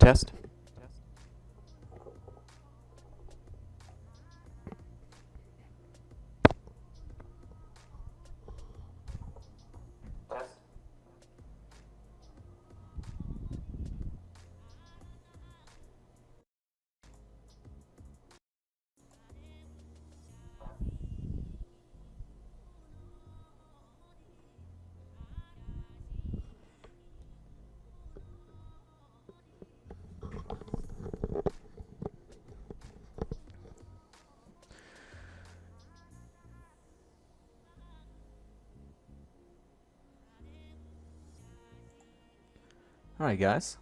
Test. Alright guys,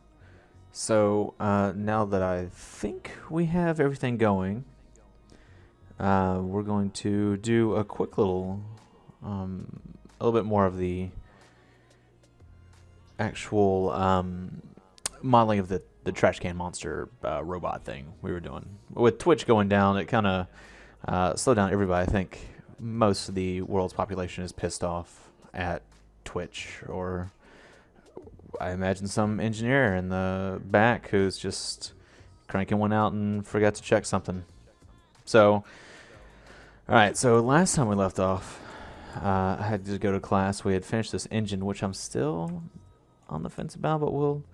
so now that I think we have everything going, we're going to do a quick little, a little bit more of the actual modeling of the Trashcan monster robot thing we were doing. With Twitch going down, it kind of slowed down everybody. I think most of the world's population is pissed off at Twitch, or I imagine some engineer in the back who's just cranking one out and forgot to check something. So, alright, so last time we left off, I had to go to class. We had finished this engine, which I'm still on the fence about, but we'll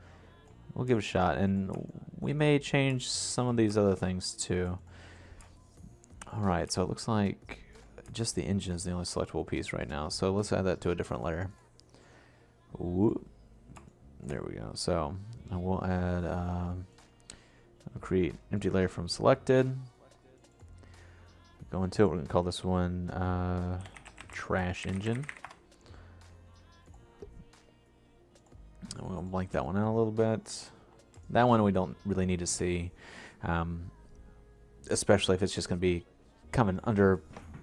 give it a shot. And we may change some of these other things too. Alright, so it looks like just the engine is the only selectable piece right now. So let's add that to a different layer. Whoop. There we go. So we'll add, I'll create empty layer from selected. Go into it. We're going to call this one trash engine. And we'll blank that one out a little bit. That one we don't really need to see, especially if it's just going to be coming under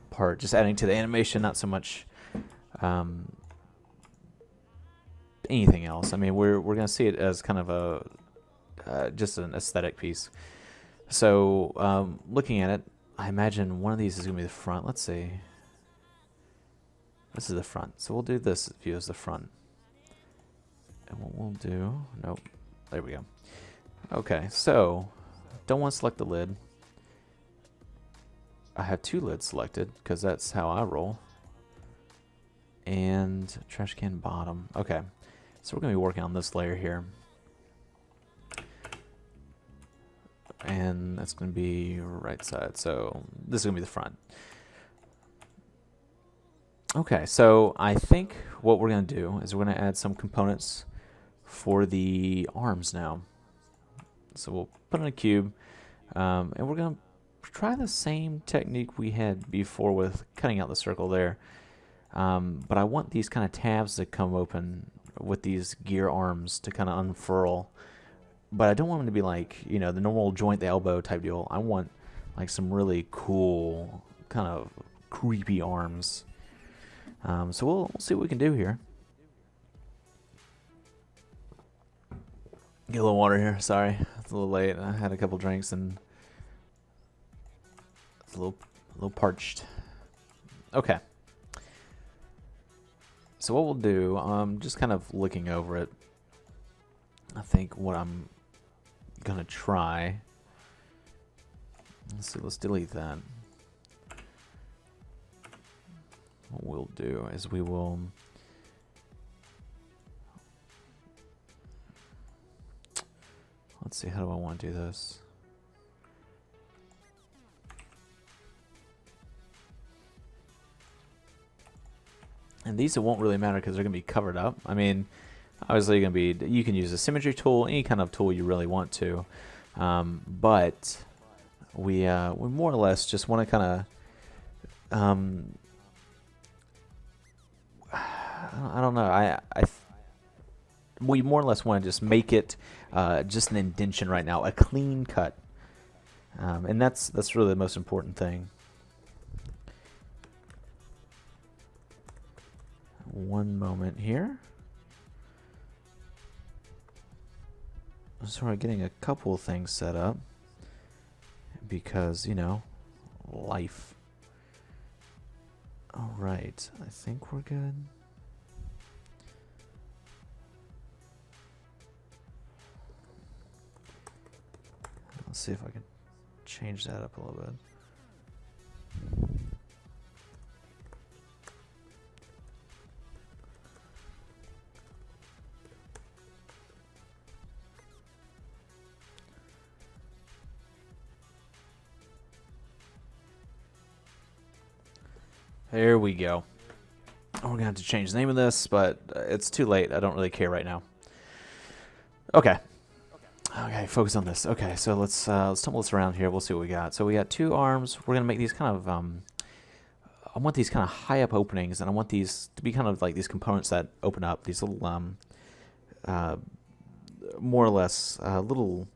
part, just adding to the animation, not so much anything else. I mean, we're going to see it as kind of a just an aesthetic piece. So looking at it, I imagine one of these is going to be the front. Let's see. This is the front. So we'll do this view as the front. And what we'll do, nope, there we go. Okay, so don't want to select the lid. I have two lids selected because that's how I roll. And trash can bottom. Okay, so we're going to be working on this layer here. And that's going to be right side. So this is going to be the front. Okay, so I think what we're going to do is we're going to add some components for the arms now. So we'll put in a cube, and we're going to try the same technique we had before with cutting out the circle there. But I want these kind of tabs to come open with these gear arms to kind of unfurl. But I don't want them to be like, you know, the normal joint the elbow type deal. I want like some really cool, kind of creepy arms. So we'll see what we can do here. Get a little water here. Sorry, it's a little late. I had a couple drinks and it's a little parched. Okay. So what we'll do, just kind of looking over it. I think what I'm gonna try. Let's see. Let's delete that. What we'll do is we will let's see, how do I want to do this? And these, it won't really matter because they're going to be covered up. I mean, obviously you're going to be, you can use a symmetry tool, any kind of tool you really want to. But we more or less just want to kind of I don't know. We more or less want to just make it just an indentation right now, a clean cut, and that's really the most important thing. One moment here. So we're getting a couple of things set up because, you know, life. All right, I think we're good. Let's see if I can change that up a little bit. There we go. We're going to have to change the name of this, but it's too late. I don't really care right now. Okay. Okay, focus on this. Okay, so let's tumble this around here. We'll see what we got. So we got 2 arms. We're going to make these kind of... I want these kind of high up openings, and I want these to be kind of like these components that open up. These little, more or less, little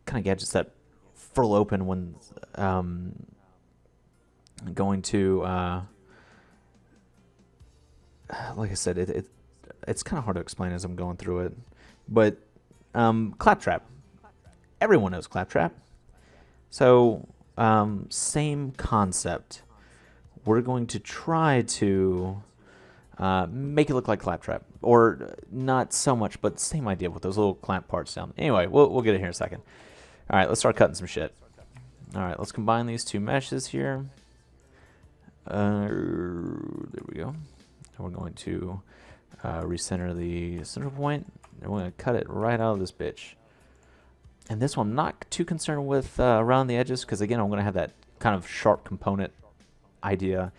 kind of gadgets that furl open when going to... like I said, it's kind of hard to explain as I'm going through it. But Claptrap. Everyone knows Claptrap. So same concept. We're going to try to make it look like Claptrap. Or not so much, but same idea with those little clamp parts down. Anyway, we'll get it here in a second. All right, let's start cutting some shit. All right, let's combine these 2 meshes here. There we go. We're going to recenter the center point, and we're going to cut it right out of this bitch. And this one I'm not too concerned with around the edges, because again, I'm going to have that kind of sharp component idea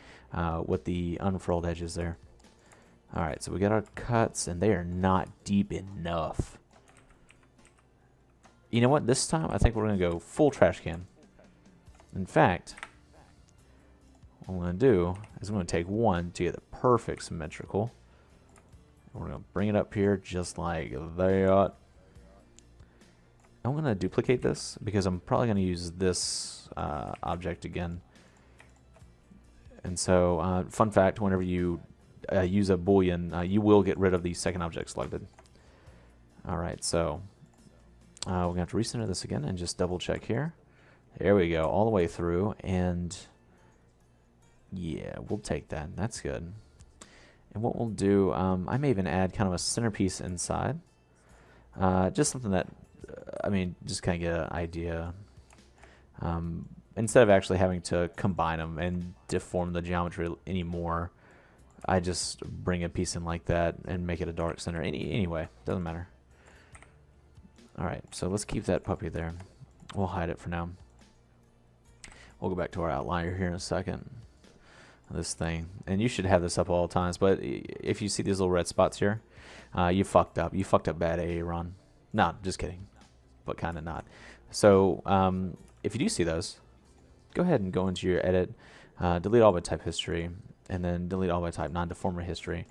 with the unfurled edges there. Alright, so we got our cuts, and they are not deep enough. You know what? This time, I think we're going to go full trash can. In fact, what I'm going to do is I'm going to take 1 to get the perfect symmetrical. And we're going to bring it up here just like that. I'm going to duplicate this because I'm probably going to use this object again. And so, fun fact, whenever you use a boolean, you will get rid of the second object selected. Alright, so we're going to have to recenter this again and just double check here. There we go, all the way through, and yeah, we'll take that. That's good. And what we'll do, I may even add kind of a centerpiece inside. Just something that, I mean, just kind of get an idea. Instead of actually having to combine them and deform the geometry anymore, I just bring a piece in like that and make it a dark center. Anyway, doesn't matter. Alright, so let's keep that puppy there. We'll hide it for now. We'll go back to our outliner here in a second. This thing. And you should have this up all times, but if you see these little red spots here, you fucked up. You fucked up bad, Aaron. No, just kidding. But kind of not. So, if you do see those, go ahead and go into your edit, delete all by type history, and then delete all by type non-deformer history.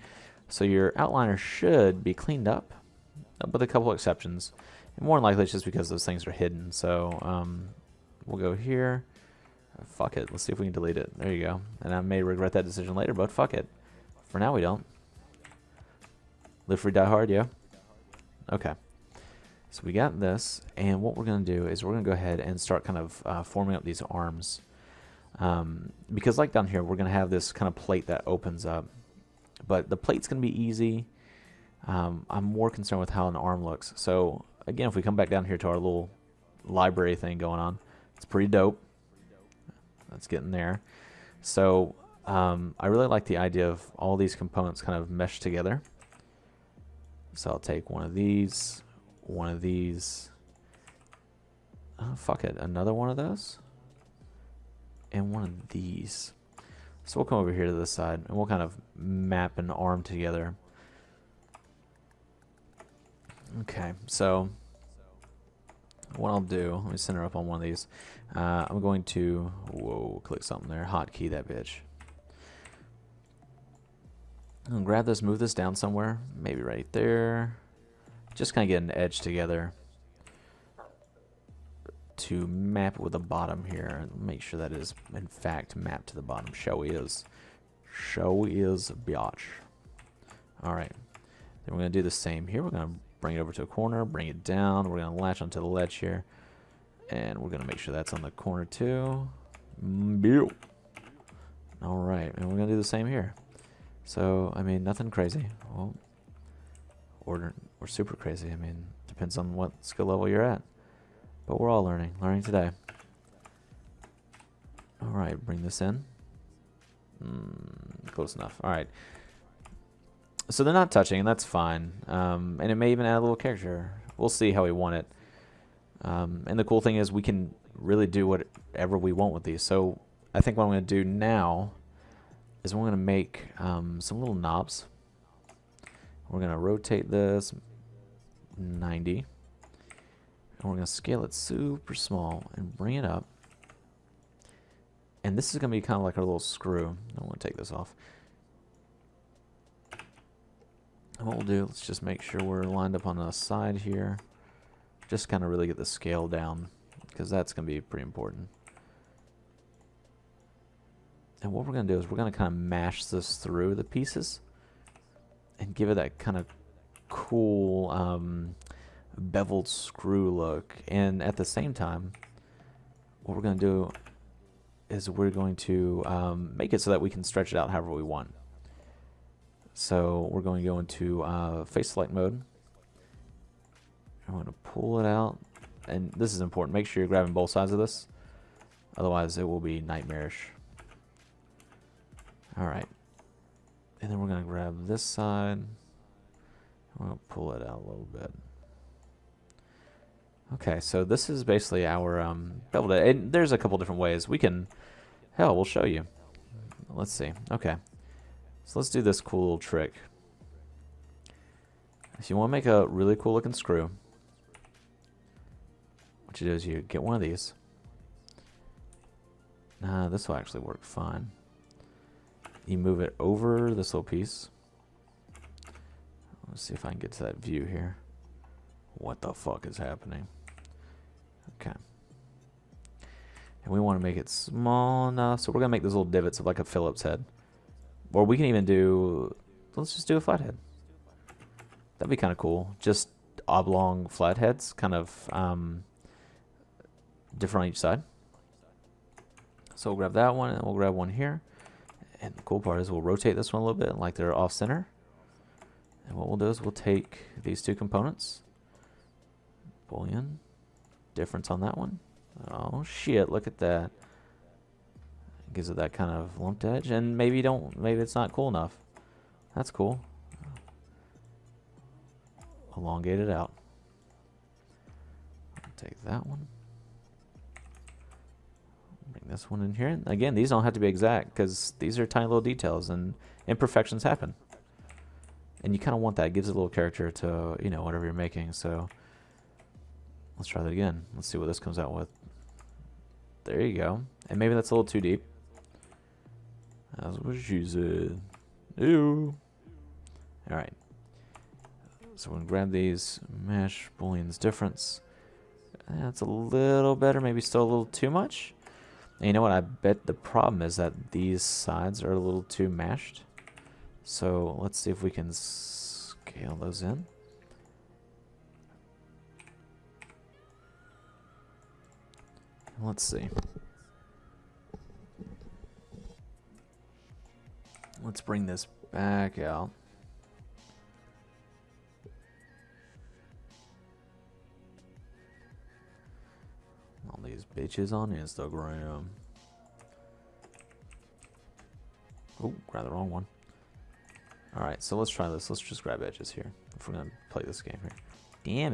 So your outliner should be cleaned up, with a couple exceptions. And more than likely it's just because those things are hidden. So we'll go here. Fuck it. Let's see if we can delete it. There you go. And I may regret that decision later, but fuck it. For now we don't. Live free, die hard, yeah? Okay. So we got this, and what we're going to do is we're going to go ahead and start kind of forming up these arms. Because like down here, we're going to have this kind of plate that opens up. But the plate's going to be easy. I'm more concerned with how an arm looks. So again, if we come back down here to our little library thing going on, it's pretty dope. That's getting there. So I really like the idea of all these components kind of meshed together. So I'll take one of these, oh, fuck it, another one of those, and one of these. So we'll come over here to this side, and we'll kind of map an arm together. Okay, so what I'll do, let me center up on one of these. I'm going to, whoa, click something there, hotkey that bitch. I'm going to grab this, move this down somewhere, maybe right there. Just kind of get an edge together to map it with the bottom here. And make sure that is, in fact, mapped to the bottom. Show is biatch. Alright, then we're going to do the same here. We're going to bring it over to a corner, bring it down. We're going to latch onto the ledge here. And we're going to make sure that's on the corner too. Alright, and we're going to do the same here. So, I mean, nothing crazy. Well, or super crazy. I mean, depends on what skill level you're at. But we're all learning today. All right, bring this in. Close enough. All right. So they're not touching, and that's fine. And it may even add a little character. We'll see how we want it. And the cool thing is we can really do whatever we want with these. So I think what I'm going to do now is we're going to make some little knobs. We're going to rotate this 90. And we're going to scale it super small and bring it up. And this is going to be kind of like our little screw. I want to take this off. And what we'll do, let's just make sure we're lined up on the side here. Just kind of really get the scale down, because that's going to be pretty important. And what we're going to do is we're going to kind of mash this through the pieces and give it that kind of cool beveled screw look. And at the same time, what we're going to do is we're going to make it so that we can stretch it out however we want. So we're going to go into face select mode. I'm going to pull it out. And this is important. Make sure you're grabbing both sides of this. Otherwise, it will be nightmarish. All right. And then we're going to grab this side. I'm going to pull it out a little bit. Okay, so this is basically our bevel. And there's a couple different ways. We can, hell, we'll show you. Let's see. Okay. So let's do this cool little trick. If you want to make a really cool looking screw, what you do is you get one of these. This will actually work fine. You move it over this little piece. Let's see if I can get to that view here. What the fuck is happening? Okay. And we want to make it small enough, so we're going to make those little divots of like a Phillips head. Or we can even do, let's just do a flathead. That'd be kind of cool. Just oblong flatheads, kind of different on each side. So we'll grab that one, and we'll grab one here. And the cool part is we'll rotate this one a little bit, like they're off center. And what we'll do is we'll take these two components, boolean, difference on that one. Oh shit, look at that. Gives it that kind of lumped edge, and maybe it's not cool enough. That's cool. Elongate it out. Take that one. Bring this one in here. Again, these don't have to be exact because these are tiny little details and imperfections happen. And you kind of want that. It gives it a little character to, you know, whatever you're making. So let's try that again. Let's see what this comes out with. There you go. And maybe that's a little too deep. That's what she said. Ew. Alright. So we're going to grab these, mesh, boolean's difference. That's a little better, maybe still a little too much. And you know what? I bet the problem is that these sides are a little too mashed. So let's see if we can scale those in. Let's see. Let's bring this back out. All these bitches on Instagram. Oh, grab the wrong one. Alright, so let's try this. Let's just grab edges here if we're going to play this game here. Damn it.